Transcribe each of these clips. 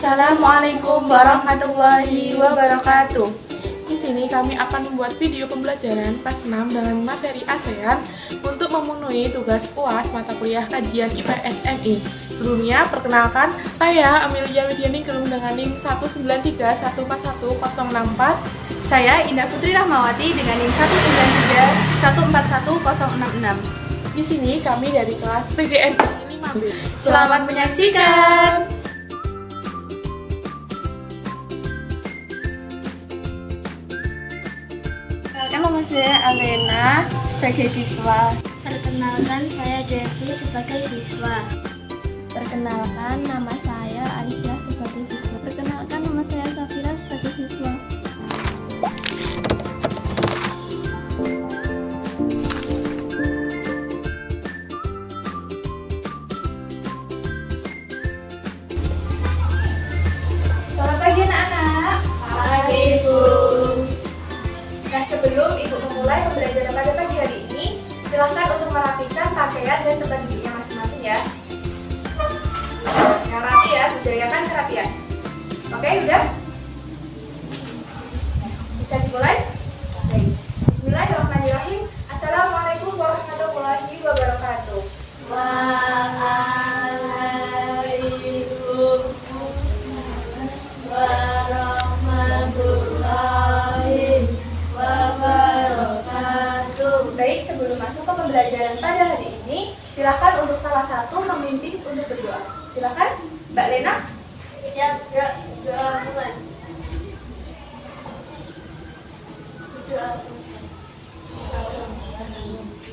Assalamualaikum warahmatullahi wabarakatuh. Di sini kami akan membuat video pembelajaran kelas 6 dengan materi ASEAN untuk memenuhi tugas UAS mata kuliah kajian IPS MI. Sebelumnya, perkenalkan, saya Amelia Widianingrum dengan NIM 193141064. Saya Indah Putri Rahmawati dengan NIM 193141066. Di sini kami dari kelas PGMI 5B. Selamat menyaksikan. Perkenalkan, nama saya Alena sebagai siswa. Perkenalkan, saya Devi sebagai siswa. Perkenalkan, nama saya Aisyah sebagai siswa. Perkenalkan, nama saya Safira sebagai siswa. Selamat pagi anak-anak. Pagi, Bu. Nah, sebelum Ibu memulai pembelajaran pada pagi hari ini, silahkan untuk merapikan pakaian dan tempat duduknya masing-masing ya. Yang rapi ya, budayakan kerapian. Oke, udah? Bisa dimulai? Baik. Bismillahirrahmanirrahim. Assalamualaikum warahmatullahi wabarakatuh. Waalaikumsalam warahmatullahi wabarakatuh. Baik, sebelum masuk ke pembelajaran pada hari ini, silakan untuk salah satu memimpin untuk berdoa. Silakan, Mbak Lena. Siap, doa mulai. Doa selesai.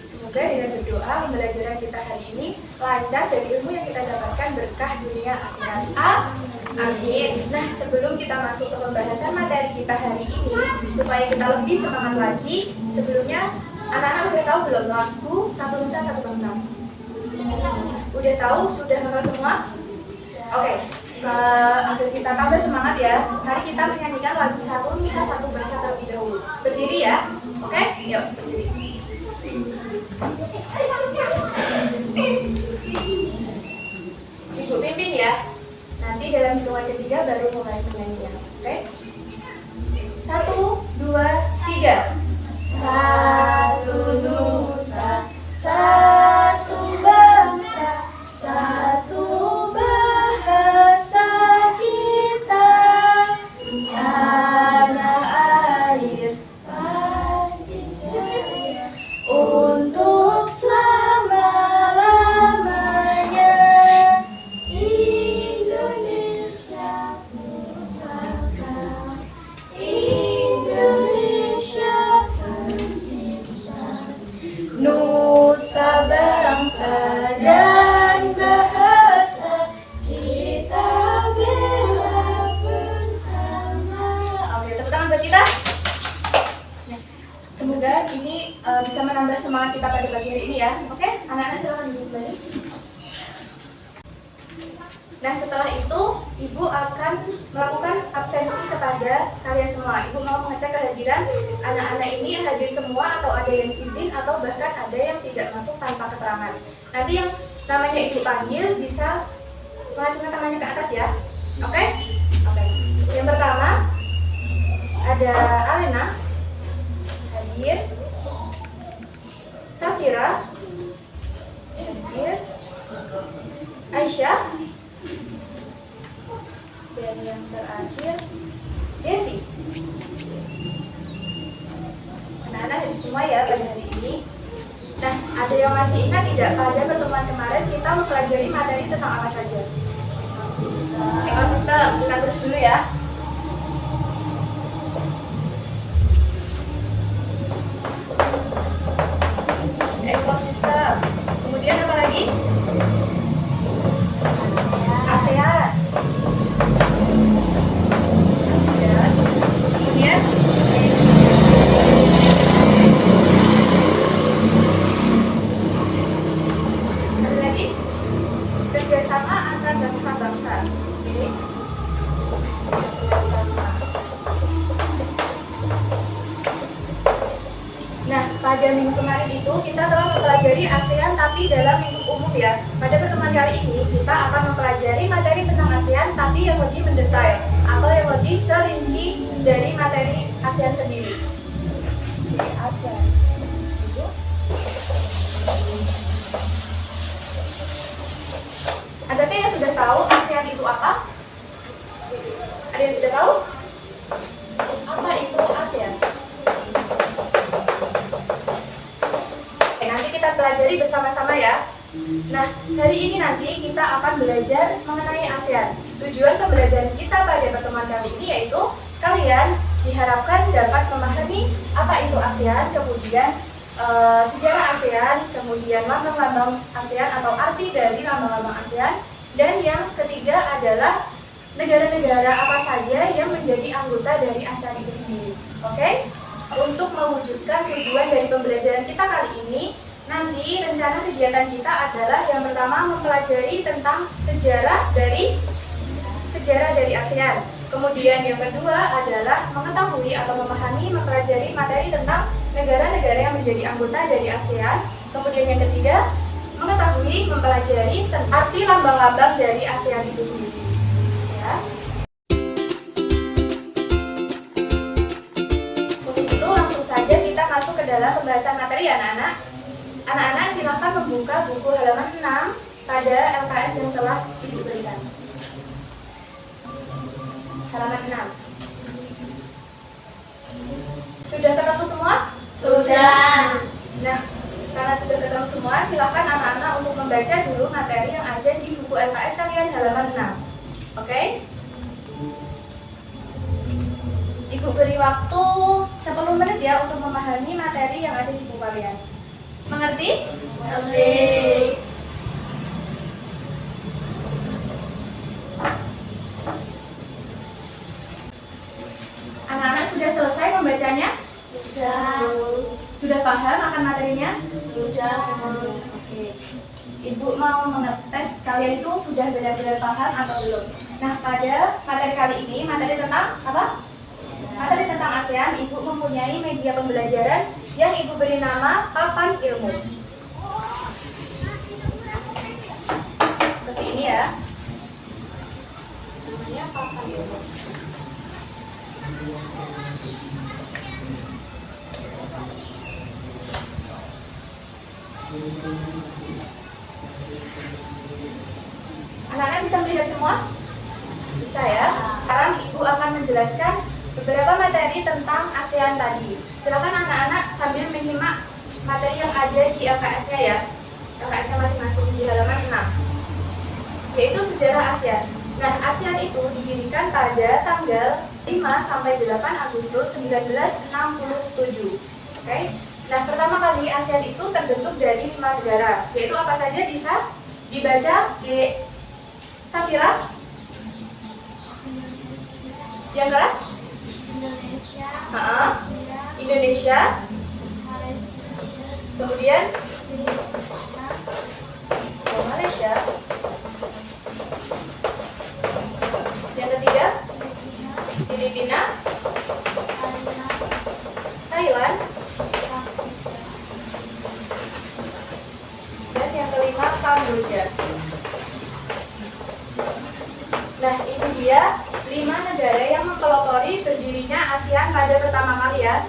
Semoga dengan berdoa pembelajaran kita hari ini lancar dan ilmu yang kita dapatkan berkah dunia akhirat. Amin. Nah, sebelum kita masuk ke pembahasan materi kita hari ini, supaya kita lebih semangat lagi, sebelumnya anak-anak udah tahu belum lagu Satu Nusa Satu Bangsa? Udah tahu? Sudah hafal semua? Oke. Agar kita tambah semangat ya, mari kita menyanyikan lagu Satu Nusa Satu Bangsa terlebih dahulu. Berdiri ya, oke? Yuk, berdiri. Ibu pimpin ya. Nanti dalam hitungan ketiga baru mulai menyanyinya. Oke? 1, 2, 3. Satu nusa, satu bangsa, satu bahasa kita. Tanah air pasti jaya untuk selama-lamanya. Indonesia Pusaka, Indonesia tercinta, nusa bangsa dan bahasa kita bela bersama. Oke, tepuk tangan buat kita. Semoga ini bisa menambah semangat kita pada pagi hari ini ya. Oke, anak-anak silakan duduk kembali. Nah, setelah itu Ibu akan melakukan absensi kepada kalian semua. Ibu mau mengecek kehadiran anak-anak ini hadir semua atau ada yang izin atau bahkan ada yang tidak masuk tanpa keterangan. Nanti yang namanya Ibu panggil bisa mengacungkan tangannya ke atas ya. Oke? Oke. Yang pertama ada Alena. Hadir. Safira. Hadir. Aisyah. Dan yang terakhir Devi. Anak-anak hadir semua ya pada hari ini. Nah, ada yang masih ingat tidak pada pertemuan kemarin kita mempelajari materi tentang apa saja? Ekosistem. Kita terus dulu ya. Ekosistem. Kemudian apa lagi? ASEAN. Kemudian ada lagi kerjasama antar bangsa-bangsa. Oke. Kerjasama. Nah, pada minggu kemarin itu kita telah mempelajari ASEAN tapi dalam lingkup umum ya. Pada pertemuan kali ini kita akan mempelajari materi tentang ASEAN tapi yang lebih mendetail atau yang lebih terinci dari materi ASEAN sendiri. Oke, ASEAN. Adakah yang sudah tahu ASEAN itu apa? Ada yang sudah tahu? Apa itu ASEAN? Nanti kita pelajari bersama-sama ya. Nah, hari ini nanti kita akan belajar mengenai ASEAN. Tujuan pembelajaran kita pada pertemuan kali ini yaitu kalian diharapkan dapat memahami apa itu ASEAN, kemudian sejarah ASEAN, kemudian lambang-lambang ASEAN atau arti dari lambang-lambang ASEAN, dan yang ketiga adalah negara-negara apa saja yang menjadi anggota dari ASEAN itu sendiri. Oke? Untuk mewujudkan tujuan dari pembelajaran kita kali ini, nanti rencana kegiatan kita adalah yang pertama mempelajari tentang sejarah dari ASEAN. Kemudian yang kedua adalah mengetahui atau memahami, mempelajari materi tentang negara-negara yang menjadi anggota dari ASEAN. Kemudian yang ketiga, mengetahui, mempelajari tentang arti lambang-lambang dari ASEAN itu sendiri. Ya. Untuk itu langsung saja kita masuk ke dalam pembahasan materi anak-anak. Anak-anak silakan membuka buku halaman 6 pada LKS yang telah Ibu berikan. Halaman 6. Sudah ketemu semua? Sudah. Nah, karena sudah ketemu semua, silakan anak-anak untuk membaca dulu materi yang ada di buku LKS kalian halaman 6. Oke? Ibu beri waktu 10 menit ya untuk memahami materi yang ada di buku kalian. Mengerti? Oke. Anak-anak sudah selesai membacanya? Sudah. Sudah paham akan materinya? Sudah. Oke. Ibu mau mengetes kalian itu sudah benar-benar paham atau belum? Nah, pada materi kali ini, materi tentang apa? Materi tentang ASEAN, Ibu mempunyai media pembelajaran yang Ibu beri nama Papan Ilmu. Seperti ini ya. Namanya Papan Ilmu. Anak-anak bisa melihat semua? Bisa ya? Sekarang Ibu akan menjelaskan beberapa materi tentang ASEAN tadi. Silakan anak-anak sambil menyimak materi yang ada di LKS-nya ya. LKS-nya masing-masing di halaman 6. Yaitu sejarah ASEAN. Nah, ASEAN itu didirikan pada tanggal 5 sampai 8 Agustus 1967. Oke? Nah, pertama kali ASEAN itu terbentuk dari 5 negara. Yaitu apa saja bisa dibaca di Safira? Yang kelas? Indonesia. Indonesia. Kemudian Malaysia. Yang ketiga Filipina. Thailand. Dan yang kelima Kamboja. Nah, itu dia 5 negara yang mempelopori berdirinya ASEAN pada pertama kali ya.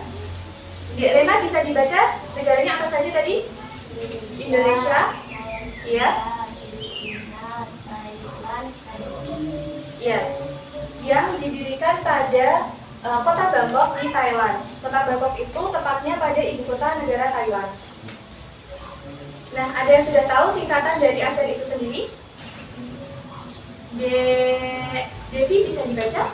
Lena bisa dibaca negaranya apa saja tadi? Indonesia. Iya. Iya. Yang didirikan pada kota Bangkok di Thailand. Kota Bangkok itu tepatnya pada ibu kota negara Taiwan. Nah, ada yang sudah tahu singkatan dari ASEAN itu sendiri? Devi bisa dibaca?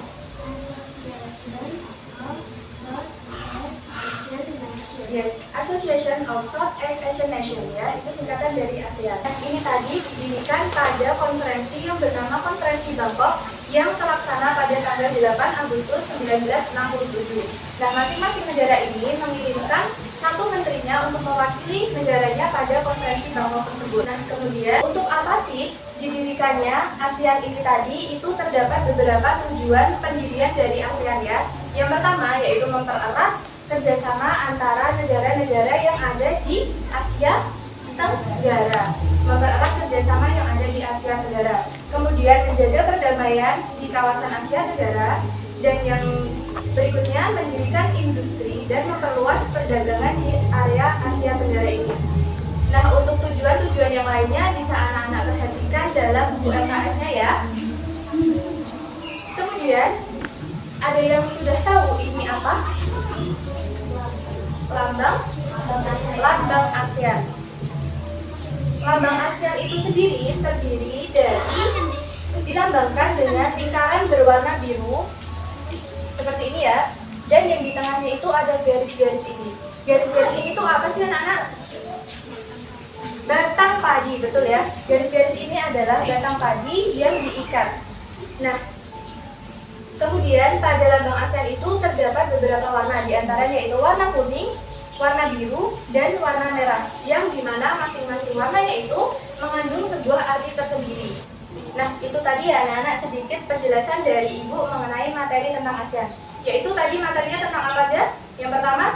Yes, Association of Southeast Asian Nations ya, itu singkatan dari ASEAN. Ini tadi didirikan pada konferensi yang bernama Konferensi Bangkok yang terlaksana pada tanggal 8 Agustus 1967. Nah, masing-masing negara ini mengirimkan satu menterinya untuk mewakili negaranya pada konferensi Bangkok tersebut. Nah, kemudian untuk apa sih didirikannya ASEAN ini tadi? Itu terdapat beberapa tujuan pendirian dari ASEAN ya. Yang pertama yaitu mempererat kerjasama antara negara-negara yang ada di Asia negara, mempererat kerjasama yang ada di Asia Tenggara, kemudian menjaga perdamaian di kawasan Asia Tenggara, dan yang berikutnya mendirikan industri dan memperluas perdagangan di area Asia Tenggara ini. Nah, untuk tujuan-tujuan yang lainnya bisa anak-anak perhatikan dalam buku LKS-nya ya. Kemudian, ada yang sudah tahu ini apa? Lambang ASEAN. Lambang ASEAN itu sendiri terdiri dari dilambangkan dengan lingkaran berwarna biru seperti ini ya, dan yang di tengahnya itu ada garis-garis ini. Garis-garis ini tuh apa sih anak-anak? Batang padi, betul ya. Garis-garis ini adalah batang padi yang diikat. Nah, kemudian pada lambang ASEAN itu terdapat beberapa warna, diantaranya yaitu warna kuning, warna biru, dan warna merah, yang dimana masing-masing warnanya itu mengandung sebuah arti tersendiri. Nah, itu tadi ya anak-anak sedikit penjelasan dari Ibu mengenai materi tentang ASEAN. Yaitu tadi materinya tentang apa aja? Yang pertama,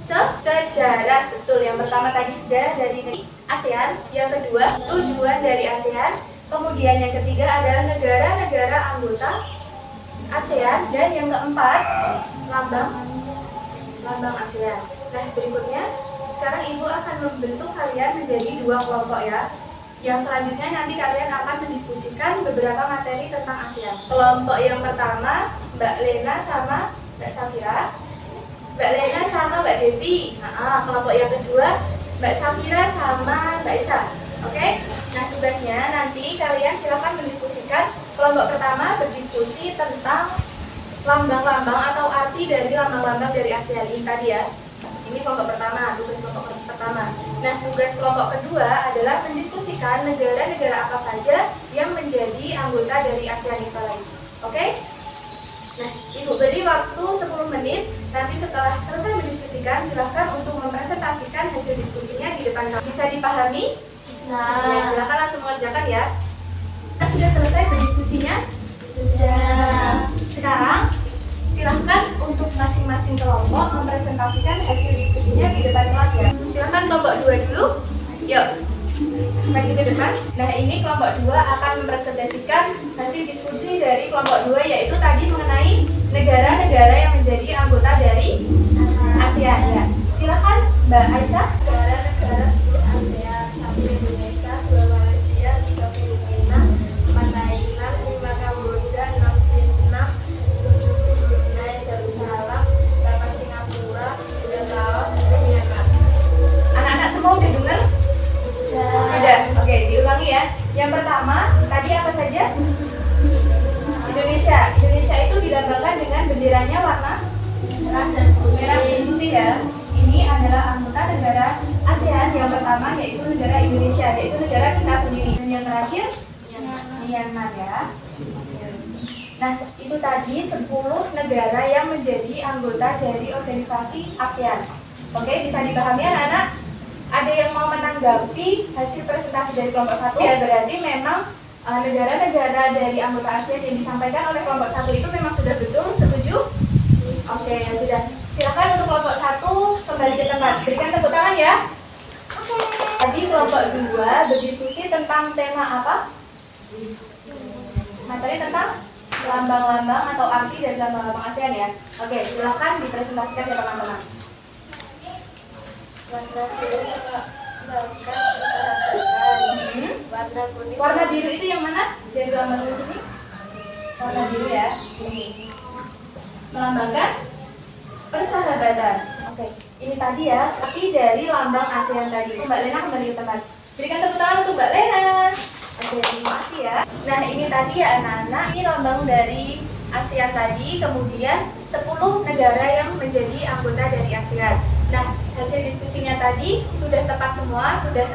sejarah, betul. Yang pertama tadi sejarah dari ASEAN, yang kedua tujuan dari ASEAN, kemudian yang ketiga adalah negara-negara anggota ASEAN, dan yang keempat lambang ASEAN. Nah, berikutnya sekarang Ibu akan membentuk kalian menjadi 2 kelompok ya. Yang selanjutnya nanti kalian akan mendiskusikan beberapa materi tentang ASEAN. Kelompok yang pertama Mbak Lena sama Mbak Safira, Mbak Lena sama Mbak Devi. Kelompok yang kedua Mbak Safira sama Mbak Isa. Oke? Nah, tugasnya nanti kalian silakan mendiskusikan. Kelompok pertama berdiskusi tentang lambang-lambang atau arti dari lambang-lambang dari ASEAN ini tadi ya. Ini kelompok pertama, tugas kelompok pertama. Nah, tugas kelompok kedua adalah mendiskusikan negara-negara apa saja yang menjadi anggota dari ASEAN itu lagi. Oke? Nah, Ibu beri waktu 10 menit. Nanti setelah selesai mendiskusikan, silahkan untuk mempresentasikan hasil diskusinya di depan kamu. Bisa dipahami? Bisa. Ya, silahkan langsung mengerjakan ya. Kita sudah selesai berdiskusinya? Sudah. Sekarang silahkan untuk masing-masing kelompok mempresentasikan hasil diskusinya di depan kelas ya. Silahkan kelompok 2 dulu. Yuk, maju ke depan. Nah, ini kelompok 2 akan mempresentasikan hasil diskusi dari kelompok 2, yaitu tadi mengenai negara-negara yang menjadi anggota dari ASEAN ya. Silahkan Mbak Aisyah. Negara-negara ASEAN: 1 Indonesia, 2 Malaysia, 3 Filipina, 4 Thailand, 5 Kamboja, 6 Vietnam, 7 Brunei Darussalam, 8 Singapura, 9 Laos, 10 Myanmar. Anak-anak semua udah dengar? Sudah. Oke, diulangi ya. Yang pertama, tadi apa saja? Indonesia. Indonesia itu dilambangkan dengan benderanya warna merah dan putih ya. Ini adalah anggota negara ASEAN yang pertama, yaitu negara Indonesia, yaitu negara kita sendiri. Dan yang terakhir, Myanmar ya. Nah, itu tadi 10 negara yang menjadi anggota dari organisasi ASEAN. Oke, bisa dipahami anak-anak? Ada yang mau menanggapi hasil presentasi dari kelompok 1? Ya, berarti memang negara-negara dari anggota ASEAN yang disampaikan oleh kelompok 1 itu memang sudah betul, setuju? Oke, ya sudah. Silakan untuk kelompok 1 kembali ke tempat. Berikan tepuk tangan ya. Tadi kelompok 2 berdiskusi tentang tema apa? Materi tentang lambang-lambang atau arti dari lambang-lambang ASEAN ya. Oke, silakan dipresentasikan ya teman-teman. Warna biru melambangkan persahabatan. Warna kuning. Warna biru itu yang mana? Dari lambang ini? Warna biru ya. Ini melambangkan persahabatan. Oke, ini tadi ya arti dari lambang ASEAN tadi. Mbak Lena kembali ke tempat. Berikan tepuk tangan untuk Mbak Lena. Oke, terima kasih ya. Nah, ini tadi ya anak-anak, ini lambang dari ASEAN tadi, kemudian 10 negara yang menjadi anggota dari ASEAN. Nah, hasil diskusinya tadi sudah tepat semua, sudah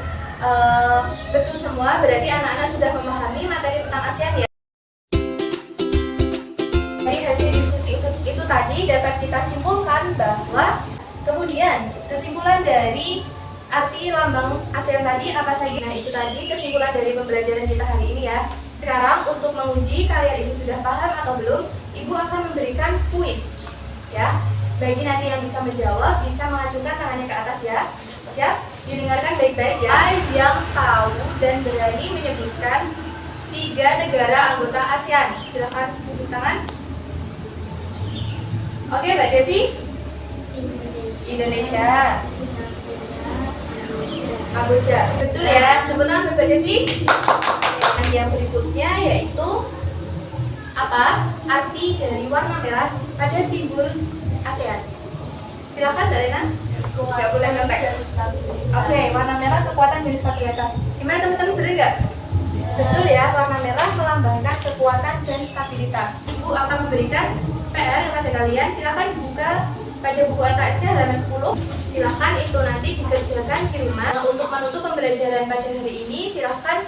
betul semua, berarti anak-anak sudah memahami materi tentang ASEAN ya. Dari hasil diskusi itu tadi dapat kita simpulkan bahwa kemudian kesimpulan dari arti lambang ASEAN tadi apa saja? Nah, itu tadi kesimpulan dari pembelajaran kita hari ini ya. Sekarang untuk menguji kalian itu sudah paham atau belum, Ibu akan memberikan kuis ya. Bagi nanti yang bisa menjawab, bisa mengacungkan tangannya ke atas ya. Siap? Didengarkan baik-baik ya. Yang tahu dan berani menyebutkan 3 negara anggota ASEAN. Silakan tepuk tangan. Oke, Mbak Devi. Indonesia. Kamboja. Betul ya. Tepuk tangan Mbak Devi. Dan yang berikutnya yaitu apa? Arti dari warna merah pada simbol ASEAN. Silakan Mbak Lena. Nggak boleh ngetek. Oke, warna merah kekuatan dan stabilitas. Gimana teman-teman, bener nggak? Betul ya, warna merah melambangkan kekuatan dan stabilitas. Ibu akan memberikan PR kepada kalian. Silakan buka pada buku LKS-nya halaman 10. Silakan itu nanti dikerjakan di rumah. Nah, untuk menutup pembelajaran pada hari ini, silakan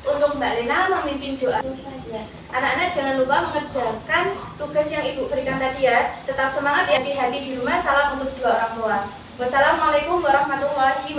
untuk Mbak Lena memimpin doa saja. Anak-anak jangan lupa mengerjakan tugas yang Ibu berikan tadi ya. Tetap semangat ya, hati-hati di rumah. Salam untuk 2 orang tua. Wassalamualaikum warahmatullahi wabarakatuh.